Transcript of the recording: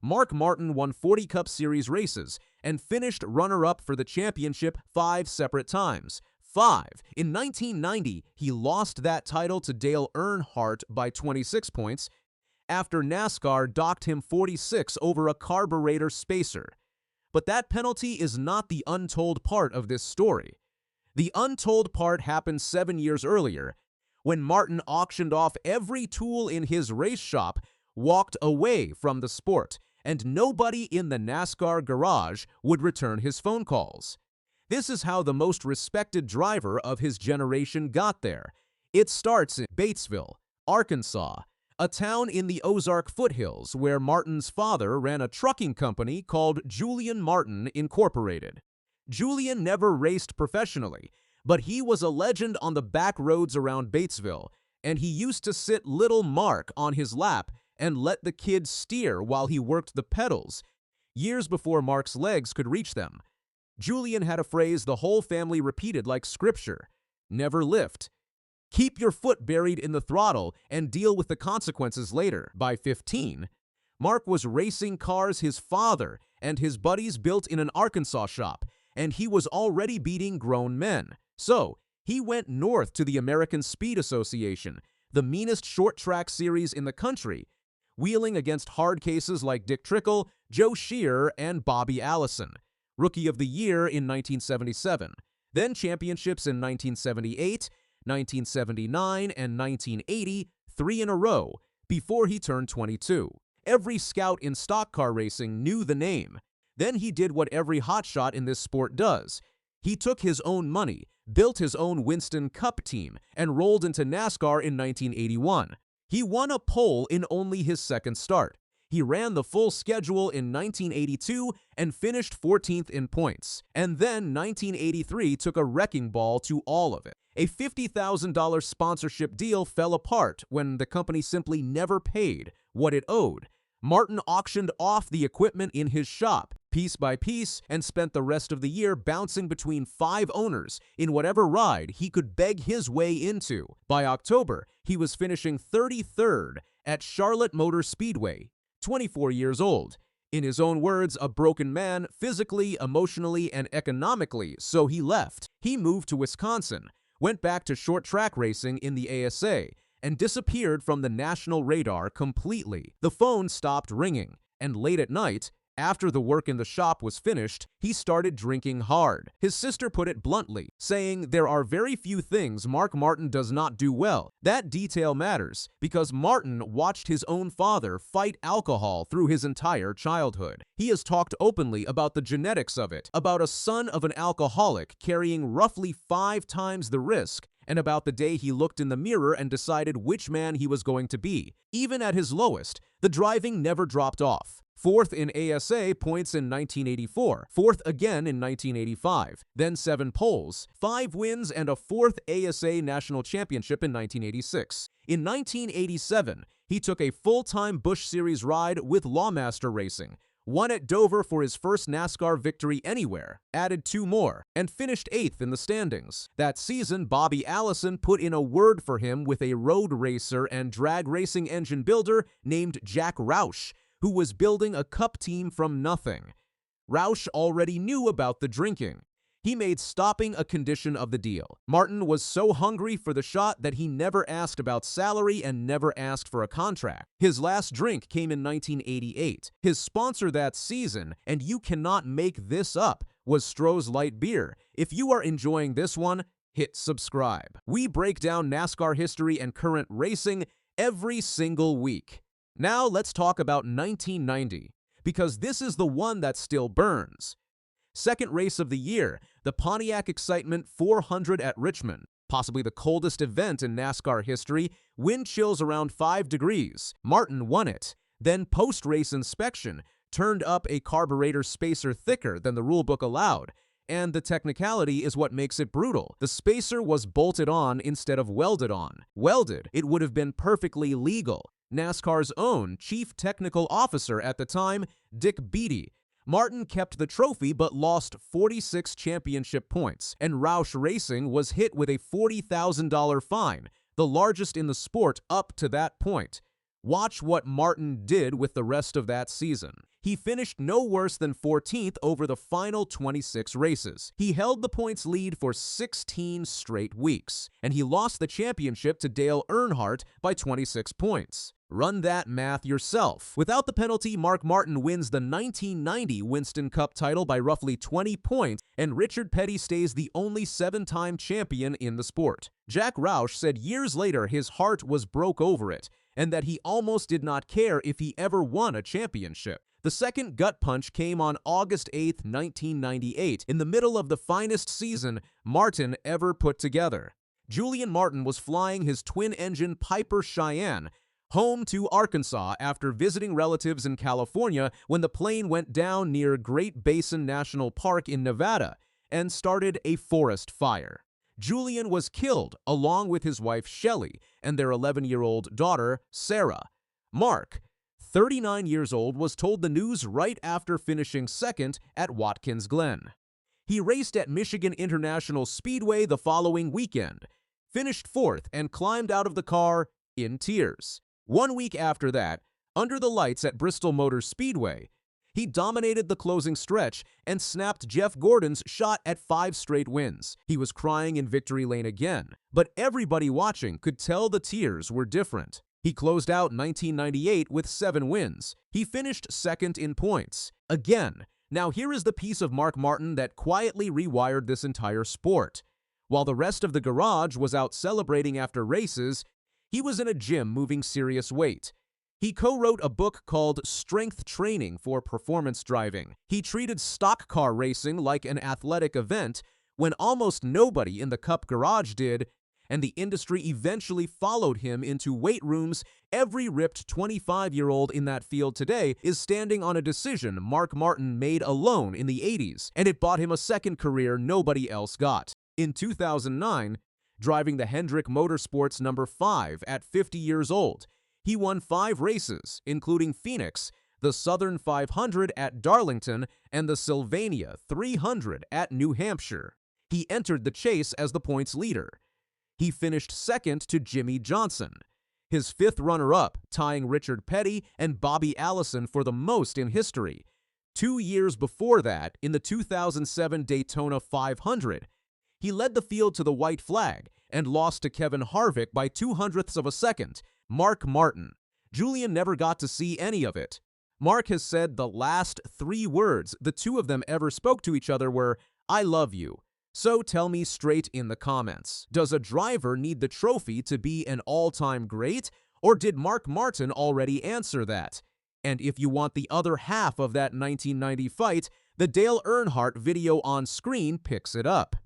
Mark Martin won 40 Cup Series races and finished runner-up for the championship 5 separate times. 5. In 1990, he lost that title to Dale Earnhardt by 26 points after NASCAR docked him 46 over a carburetor spacer. But that penalty is not the untold part of this story. The untold part happened 7 years earlier, when Martin auctioned off every tool in his race shop, walked away from the sport, and nobody in the NASCAR garage would return his phone calls. This is how the most respected driver of his generation got there. It starts in Batesville, Arkansas, a town in the Ozark foothills where Martin's father ran a trucking company called Julian Martin Incorporated. Julian never raced professionally, but he was a legend on the back roads around Batesville, and he used to sit little Mark on his lap and let the kid steer while he worked the pedals, years before Mark's legs could reach them. Julian had a phrase the whole family repeated like scripture: never lift. Keep your foot buried in the throttle and deal with the consequences later. By 15, Mark was racing cars his father and his buddies built in an Arkansas shop, and he was already beating grown men. So, he went north to the American Speed Association, the meanest short track series in the country, wheeling against hard cases like Dick Trickle, Joe Shear, and Bobby Allison. Rookie of the Year in 1977, then championships in 1978, 1979, and 1980, 3 in a row, before he turned 22. Every scout in stock car racing knew the name. Then he did what every hotshot in this sport does. He took his own money, built his own Winston Cup team, and rolled into NASCAR in 1981. He won a pole in only his second start. He ran the full schedule in 1982 and finished 14th in points. And then 1983 took a wrecking ball to all of it. A $50,000 sponsorship deal fell apart when the company simply never paid what it owed. Martin auctioned off the equipment in his shop, piece by piece, and spent the rest of the year bouncing between 5 owners in whatever ride he could beg his way into. By October, he was finishing 33rd at Charlotte Motor Speedway, 24 years old. In his own words, a broken man physically, emotionally, and economically, so he left. He moved to Wisconsin, went back to short track racing in the ASA, and disappeared from the national radar completely. The phone stopped ringing, and late at night, after the work in the shop was finished, he started drinking hard. His sister put it bluntly, saying there are very few things Mark Martin does not do well. That detail matters, because Martin watched his own father fight alcohol through his entire childhood. He has talked openly about the genetics of it, about a son of an alcoholic carrying roughly 5 times the risk, and about the day he looked in the mirror and decided which man he was going to be. Even at his lowest, the driving never dropped off. 4th in ASA points in 1984, 4th again in 1985, then 7 poles, 5 wins, and a 4th ASA National Championship in 1986. In 1987, he took a full-time Busch Series ride with Lawmaster Racing, won at Dover for his first NASCAR victory anywhere, added 2 more, and finished 8th in the standings. That season, Bobby Allison put in a word for him with a road racer and drag racing engine builder named Jack Roush, who was building a cup team from nothing. Roush already knew about the drinking. He made stopping a condition of the deal. Martin was so hungry for the shot that he never asked about salary and never asked for a contract. His last drink came in 1988. His sponsor that season, and you cannot make this up, was Stroh's Light Beer. If you are enjoying this one, hit subscribe. We break down NASCAR history and current racing every single week. Now let's talk about 1990, because this is the one that still burns. Second race of the year, the Pontiac Excitement 400 at Richmond, possibly the coldest event in NASCAR history, wind chills around 5 degrees. Martin won it. Then post-race inspection turned up a carburetor spacer thicker than the rulebook allowed, and the technicality is what makes it brutal. The spacer was bolted on instead of welded on. Welded, it would have been perfectly legal. NASCAR's own chief technical officer at the time, Dick Beattie. Martin kept the trophy but lost 46 championship points, and Roush Racing was hit with a $40,000 fine, the largest in the sport up to that point. Watch what Martin did with the rest of that season. He finished no worse than 14th over the final 26 races. He held the points lead for 16 straight weeks, and he lost the championship to Dale Earnhardt by 26 points. Run that math yourself. Without the penalty, Mark Martin wins the 1990 Winston Cup title by roughly 20 points, and Richard Petty stays the only 7-time champion in the sport. Jack Roush said years later his heart was broke over it, and that he almost did not care if he ever won a championship. The second gut punch came on August 8, 1998, in the middle of the finest season Martin ever put together. Julian Martin was flying his twin-engine Piper Cheyenne home to Arkansas after visiting relatives in California when the plane went down near Great Basin National Park in Nevada and started a forest fire. Julian was killed along with his wife Shelley and their 11-year-old daughter Sarah. Mark, 39 years old, was told the news right after finishing second at Watkins Glen. He raced at Michigan International Speedway the following weekend, finished fourth, and climbed out of the car in tears. 1 week after that, under the lights at Bristol Motor Speedway, he dominated the closing stretch and snapped Jeff Gordon's shot at 5 straight wins. He was crying in victory lane again, but everybody watching could tell the tears were different. He closed out 1998 with 7 wins. He finished second in points. Again, now here is the piece of Mark Martin that quietly rewired this entire sport. While the rest of the garage was out celebrating after races, he was in a gym moving serious weight. He co-wrote a book called Strength Training for Performance Driving. He treated stock car racing like an athletic event when almost nobody in the Cup garage did, and the industry eventually followed him into weight rooms. Every ripped 25-year-old in that field today is standing on a decision Mark Martin made alone in the 80s, and it bought him a second career nobody else got. In 2009, driving the Hendrick Motorsports number 5 at 50 years old, he won 5 races, including Phoenix, the Southern 500 at Darlington, and the Sylvania 300 at New Hampshire. He entered the chase as the points leader. He finished second to Jimmy Johnson, his 5th runner-up, tying Richard Petty and Bobby Allison for the most in history. 2 years before that, in the 2007 Daytona 500, he led the field to the white flag and lost to Kevin Harvick by 0.02 of a second. Mark Martin. Julian never got to see any of it. Mark has said the last 3 words the two of them ever spoke to each other were, "I love you." So tell me straight in the comments, does a driver need the trophy to be an all-time great, or did Mark Martin already answer that? And if you want the other half of that 1990 fight, the Dale Earnhardt video on screen picks it up.